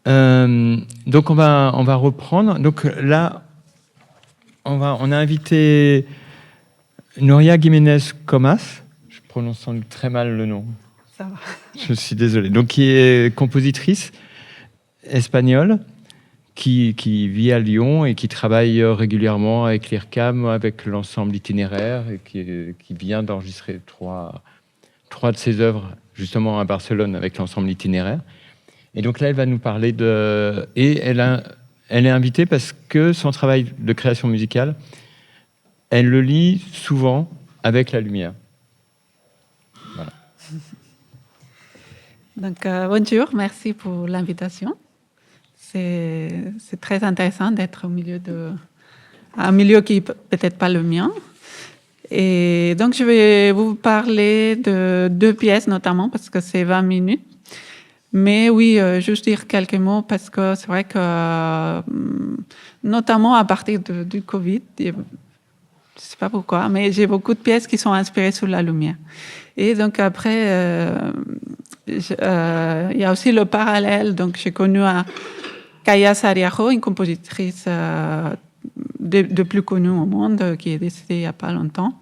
Donc on va reprendre. Donc là, on a invité Nuria Jiménez Comas. Je prononce sans doute très mal le nom. Ça va. Je suis désolé. Donc qui est compositrice espagnole, qui vit à Lyon et qui travaille régulièrement avec l'IRCAM, avec l'ensemble itinéraire, et qui vient d'enregistrer trois de ses œuvres justement à Barcelone avec l'ensemble itinéraire. Et donc là, elle va nous parler de... Et elle est invitée parce que son travail de création musicale, elle le lie souvent avec la lumière. Voilà. Donc, bonjour, merci pour l'invitation. C'est très intéressant d'être au milieu un milieu qui n'est peut-être pas le mien. Et donc, je vais vous parler de 2 pièces notamment parce que c'est 20 minutes. Mais oui, juste dire quelques mots parce que c'est vrai que, notamment à partir du Covid, je ne sais pas pourquoi, mais j'ai beaucoup de pièces qui sont inspirées sur la lumière. Et donc après, il y a aussi le parallèle. Donc j'ai connu Kaya Saariaho, une compositrice de plus connue au monde, qui est décédée il n'y a pas longtemps.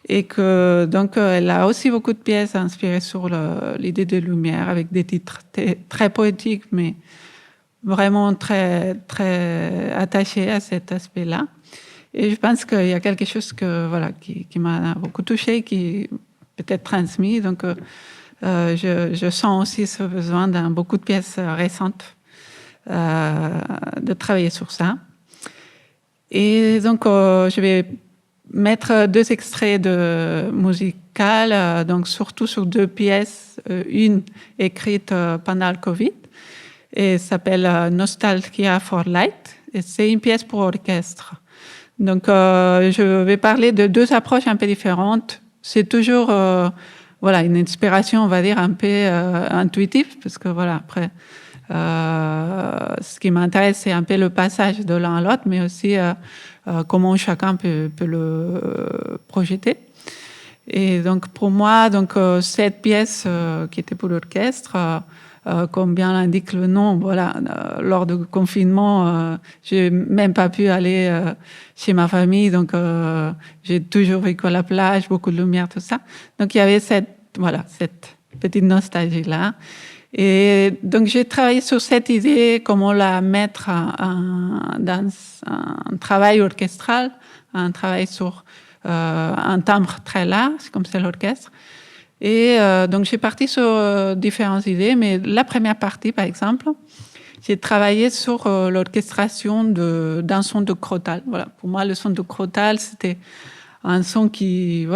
Et que donc elle a aussi beaucoup de pièces inspirées sur l'idée de lumière, avec des titres très poétiques, mais vraiment très très attachés à cet aspect-là. Et je pense qu'il y a quelque chose qui m'a beaucoup touchée, qui peut-être transmis. Donc je sens aussi ce besoin dans beaucoup de pièces récentes de travailler sur ça. Et donc je vais mettre 2 extraits de musicales, donc surtout sur 2 pièces, une écrite pendant le Covid, et s'appelle Nostalgia for Light, et c'est une pièce pour orchestre. Donc je vais parler de 2 approches un peu différentes. C'est toujours une inspiration, on va dire, un peu intuitive, parce que voilà, après, ce qui m'intéresse, c'est un peu le passage de l'un à l'autre, mais aussi comment chacun peut le projeter. Et donc pour moi, cette pièce qui était pour l'orchestre, comme bien l'indique le nom, lors du confinement, j'ai même pas pu aller chez ma famille, donc j'ai toujours vécu à la plage, beaucoup de lumière, tout ça. Donc il y avait cette petite nostalgie là. Et donc j'ai travaillé sur cette idée, comment la mettre dans un travail orchestral, un travail sur un timbre très large, comme c'est l'orchestre. Et donc j'ai parti sur différentes idées, mais la première partie, par exemple, j'ai travaillé sur l'orchestration d'un son de crotale. Voilà, pour moi, le son de crotale, c'était un son qui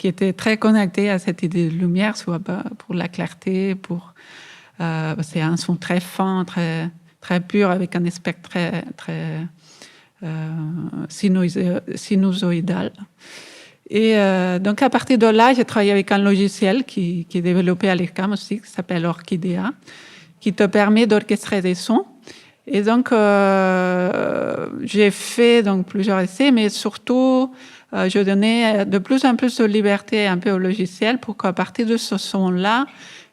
était très connecté à cette idée de lumière, soit pour la clarté, c'est un son très fin, très très pur, avec un spectre très très sinusoïdal. Et donc à partir de là, j'ai travaillé avec un logiciel qui est développé à l'IRCAM aussi, qui s'appelle Orchidea, qui te permet d'orchestrer des sons. Et donc j'ai fait plusieurs essais, mais surtout je donnais de plus en plus de liberté un peu au logiciel pour qu'à partir de ce son-là,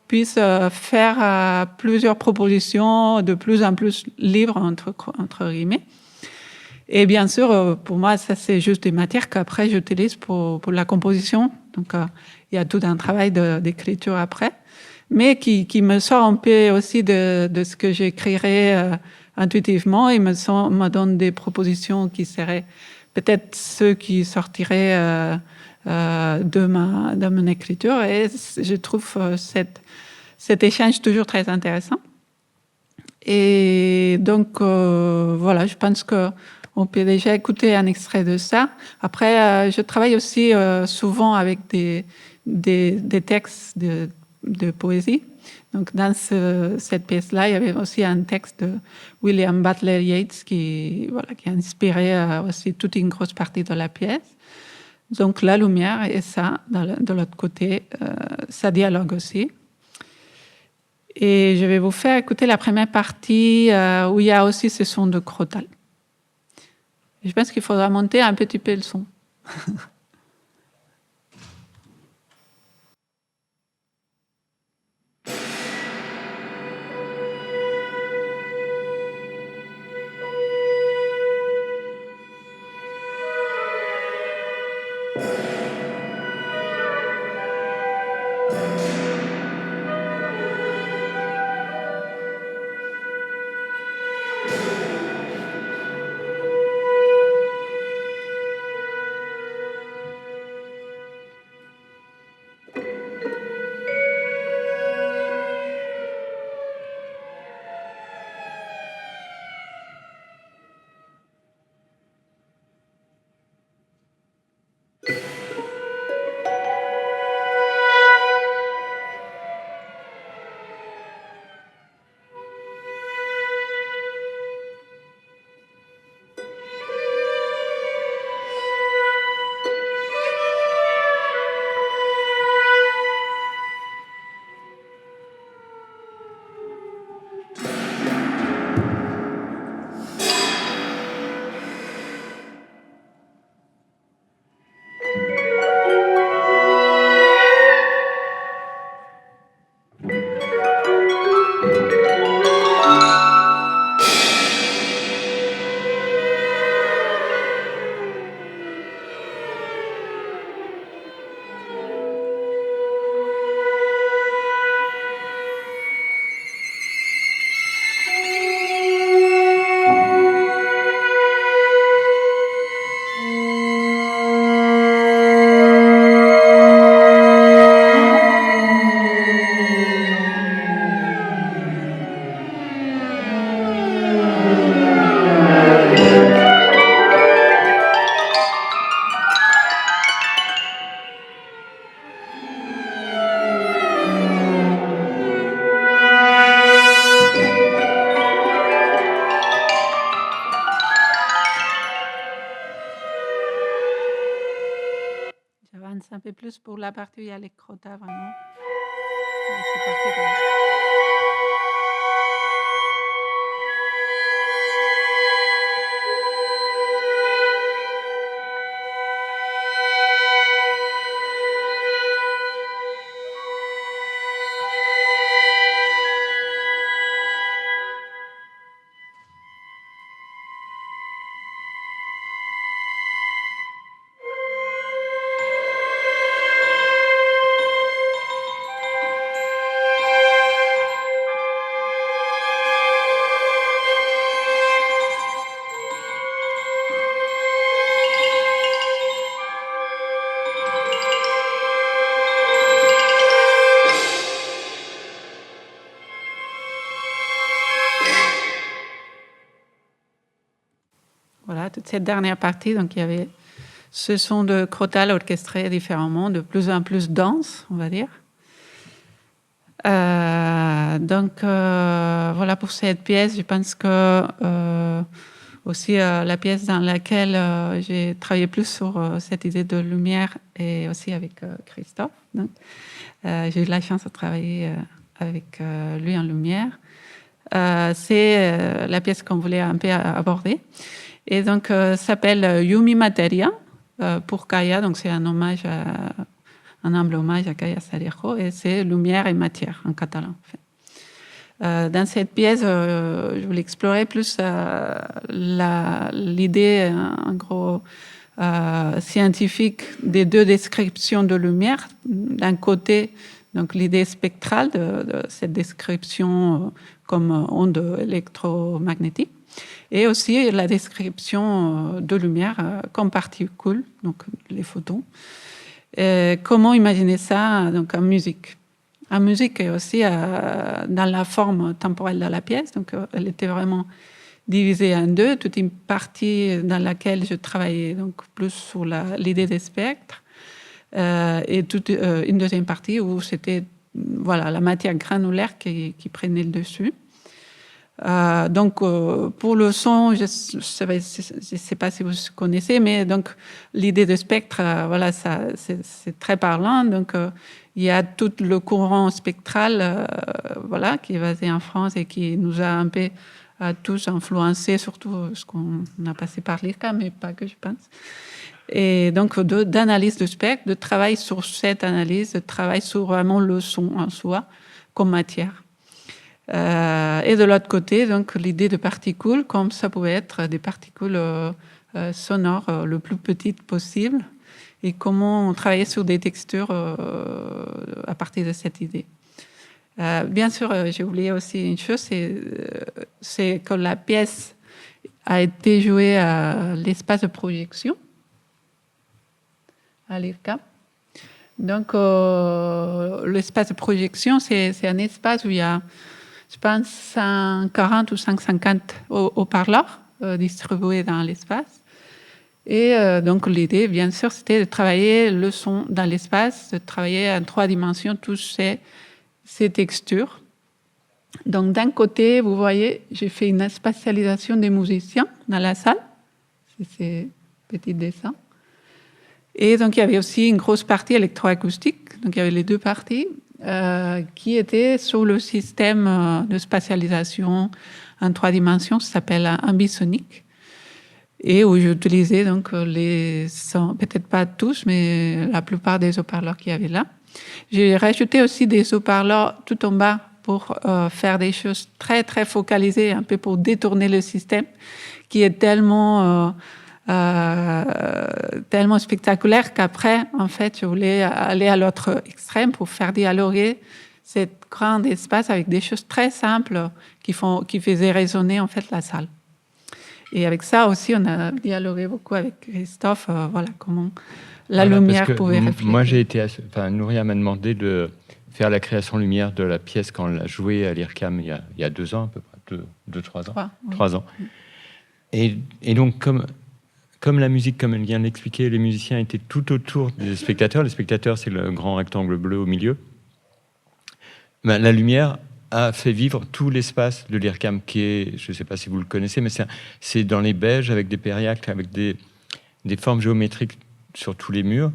puisse faire plusieurs propositions de plus en plus libres entre guillemets. Et bien sûr, pour moi, ça c'est juste des matières qu'après j'utilise pour la composition. Donc il y a tout un travail d'écriture après, mais qui me sort un peu aussi de ce que j'écrirais intuitivement et me donne des propositions qui seraient peut-être ceux qui sortiraient de mon écriture. Et je trouve cet échange toujours très intéressant. Et donc voilà, je pense que on peut déjà écouter un extrait de ça. Après, je travaille aussi souvent avec des textes de poésie. Donc, dans cette pièce-là, il y avait aussi un texte de William Butler Yeats qui a inspiré aussi toute une grosse partie de la pièce. Donc, la lumière et ça, de l'autre côté, ça dialogue aussi. Et je vais vous faire écouter la première partie où il y a aussi ce son de crotale. Je pense qu'il faudra monter un petit peu le son. J'avance un peu plus pour la partie où il y a les crottats, vraiment. C'est parti. Voilà, toute cette dernière partie, donc il y avait ce son de crottal orchestré différemment, de plus en plus dense, on va dire. Voilà pour cette pièce. Je pense que aussi la pièce dans laquelle j'ai travaillé plus sur cette idée de lumière et aussi avec Christophe. Donc, j'ai eu la chance de travailler avec lui en lumière. C'est la pièce qu'on voulait un peu aborder. Et donc, s'appelle Yumi Materia pour Kaya. Donc, c'est un hommage, un humble hommage à Kaya Sarejo. Et c'est lumière et matière en catalan. En fait. Dans cette pièce, je voulais explorer plus l'idée, en gros, scientifique des deux descriptions de lumière. D'un côté, donc l'idée spectrale de cette description comme onde électromagnétique. Et aussi la description de lumière comme particules, donc les photons. Comment imaginer ça donc, en musique? En musique et aussi dans la forme temporelle de la pièce. Donc, elle était vraiment divisée en deux. Toute une partie dans laquelle je travaillais donc, plus sur l'idée des spectres et toute une deuxième partie où c'était voilà, la matière granulaire qui prenait le dessus. Pour le son, je ne sais pas si vous connaissez, mais donc l'idée de spectre, voilà, ça, c'est très parlant. Donc, il y a tout le courant spectral, voilà, qui est basé en France et qui nous a un peu tous influencés, surtout ce qu'on a passé par l'IRCAM, mais pas que je pense. Et donc, d'analyse de spectre, de travail sur cette analyse, de travail sur vraiment le son en soi comme matière. Et de l'autre côté, donc l'idée de particules, comme ça pouvait être des particules sonores le plus petites possible, et comment travailler sur des textures à partir de cette idée. Bien sûr, j'ai oublié aussi une chose, c'est que la pièce a été jouée à l'espace de projection, à l'IRCAM. Donc, l'espace de projection, c'est un espace où il y a, je pense, 140 ou 150 haut-parleurs distribués dans l'espace. Et donc, l'idée, bien sûr, c'était de travailler le son dans l'espace, de travailler en 3 dimensions tous ces textures. Donc, d'un côté, vous voyez, j'ai fait une spatialisation des musiciens dans la salle. C'est ces petits dessins. Et donc, il y avait aussi une grosse partie électroacoustique. Donc, il y avait les 2 parties qui étaient sur le système de spatialisation en 3 dimensions. Ça s'appelle ambisonique. Et où j'utilisais donc les sons, peut-être pas tous, mais la plupart des haut-parleurs qu'il y avait là. J'ai rajouté aussi des haut-parleurs tout en bas pour faire des choses très, très focalisées, un peu pour détourner le système, qui est tellement spectaculaire qu'après, en fait, je voulais aller à l'autre extrême pour faire dialoguer cet grand espace avec des choses très simples qui faisaient résonner, en fait, la salle. Et avec ça aussi, on a dialogué beaucoup avec Christophe, voilà, comment la lumière pouvait refléter. Moi, Nouria m'a demandé de faire la création lumière de la pièce quand on l'a jouée à l'IRCAM il y a 2 ans, à peu près, 2-3 ans. 3 ans. Et donc, comme la musique, comme elle vient de l'expliquer, les musiciens étaient tout autour des spectateurs. Les spectateurs, c'est le grand rectangle bleu au milieu. Ben, la lumière a fait vivre tout l'espace de l'IRCAM, qui est, je ne sais pas si vous le connaissez, mais c'est dans les beiges, avec des périacles, avec des formes géométriques sur tous les murs.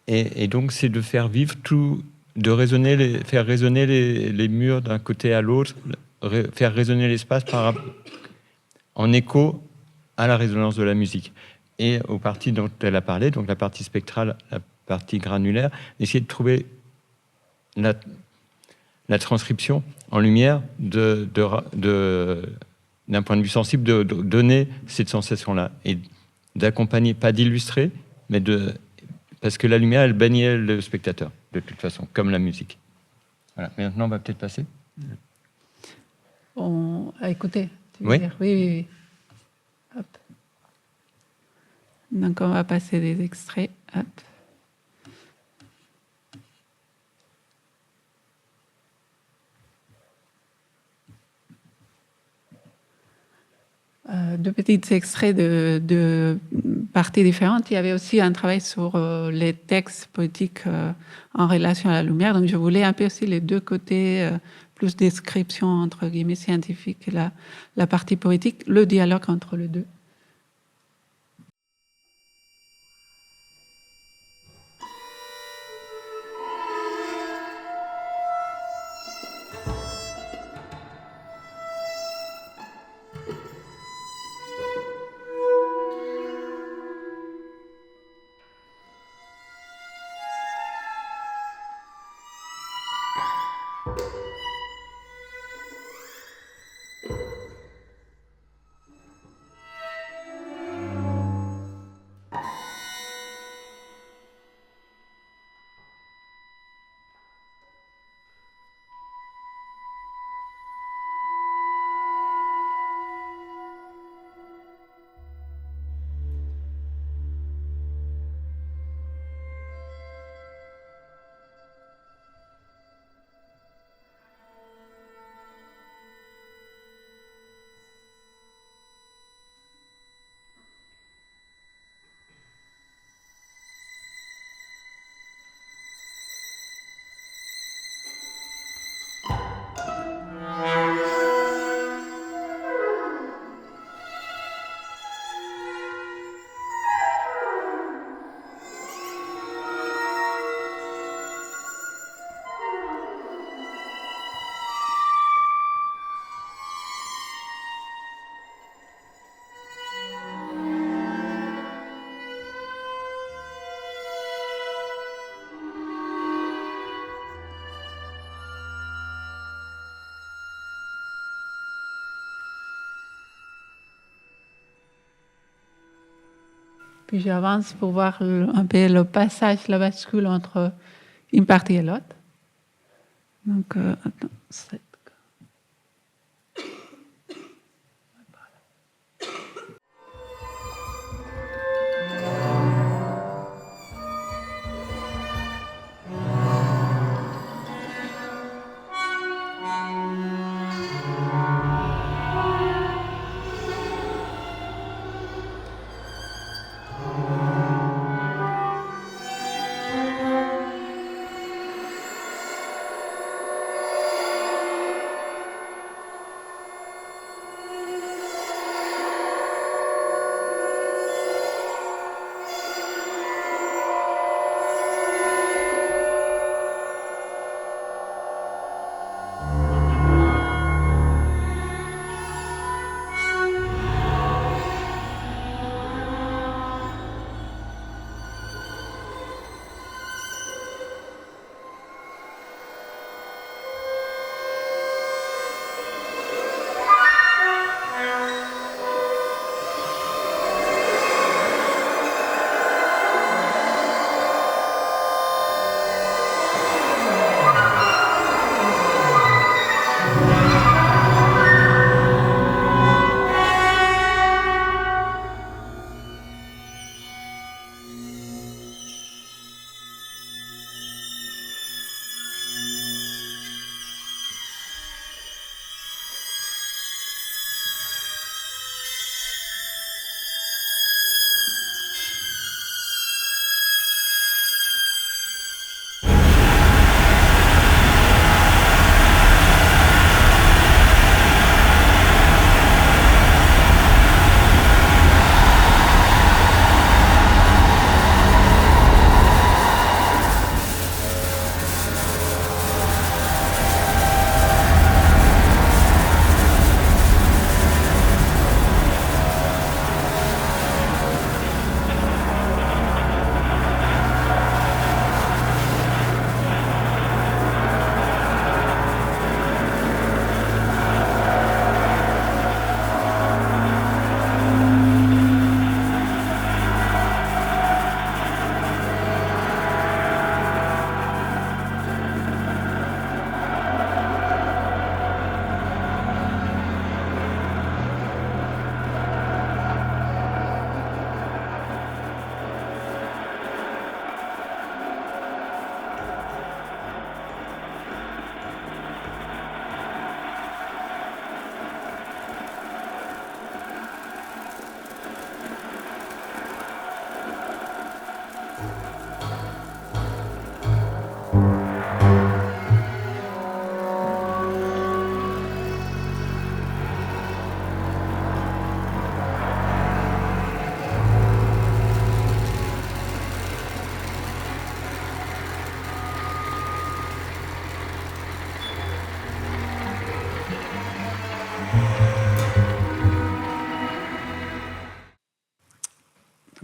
Et donc, c'est de faire vivre tout, de faire résonner les murs d'un côté à l'autre, faire résonner l'espace en écho à la résonance de la musique. Et aux parties dont elle a parlé, donc la partie spectrale, la partie granulaire, essayer de trouver la transcription en lumière d'un point de vue sensible, de donner cette sensation-là et d'accompagner, pas d'illustrer, mais parce que la lumière, elle baignait le spectateur, de toute façon, comme la musique. Voilà. Maintenant, on va peut-être passer. Écoutez, tu veux Oui. dire oui. Hop. Donc, on va passer des extraits. Hop. Deux petits extraits de parties différentes. Il y avait aussi un travail sur les textes poétiques en relation à la lumière. Donc, je voulais un peu aussi les 2 côtés, plus description, entre guillemets, scientifique, et la partie poétique, le dialogue entre les 2. puis j'avance pour voir un peu le passage, la bascule entre une partie et l'autre. Donc, attends,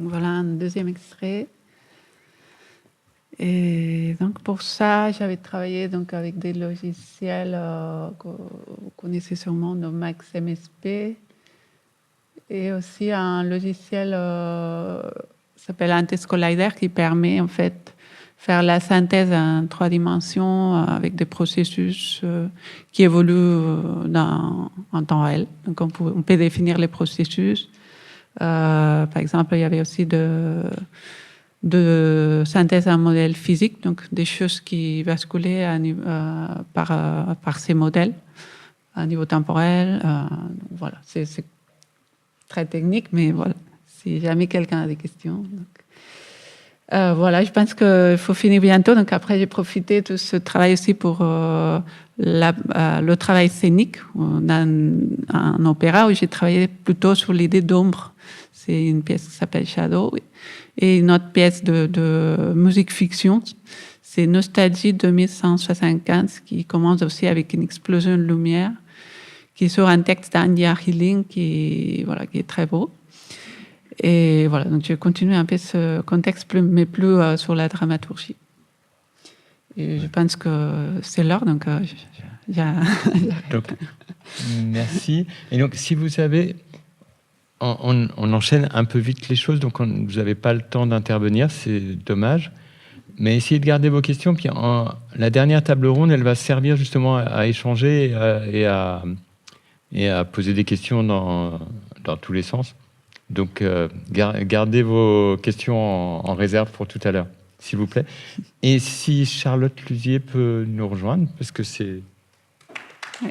Donc voilà un deuxième extrait. Et donc pour ça, j'avais travaillé donc avec des logiciels que vous connaissez sûrement, de Max MSP, et aussi un logiciel qui s'appelle Antes Collider, qui permet en fait faire la synthèse en 3 dimensions avec des processus qui évoluent en temps réel. Donc on peut définir les processus. Par exemple, il y avait aussi de synthèse en modèle physique, donc des choses qui basculaient par ces modèles à niveau temporel. Voilà, c'est très technique, mais voilà, si jamais quelqu'un a des questions. Donc, voilà, je pense qu'il faut finir bientôt. Donc après, j'ai profité de ce travail aussi pour le travail scénique. On a un opéra où j'ai travaillé plutôt sur l'idée d'ombre. C'est une pièce qui s'appelle Shadow. Et une autre pièce de musique fiction, c'est Nostalgie 2175, qui commence aussi avec une explosion de lumière, qui est sur un texte d'Anya Healing, qui est très beau. Et voilà, donc je continue un peu ce contexte, mais plus sur la dramaturgie. Et je pense que c'est l'heure, donc donc merci. Et donc, si vous savez, on enchaîne un peu vite les choses, donc vous n'avez pas le temps d'intervenir, c'est dommage. Mais essayez de garder vos questions. Puis la dernière table ronde, elle va servir justement à échanger et à poser des questions dans tous les sens. Donc, gardez vos questions en réserve pour tout à l'heure, s'il vous plaît. Et si Charlotte Lusier peut nous rejoindre, parce que c'est... Ouais.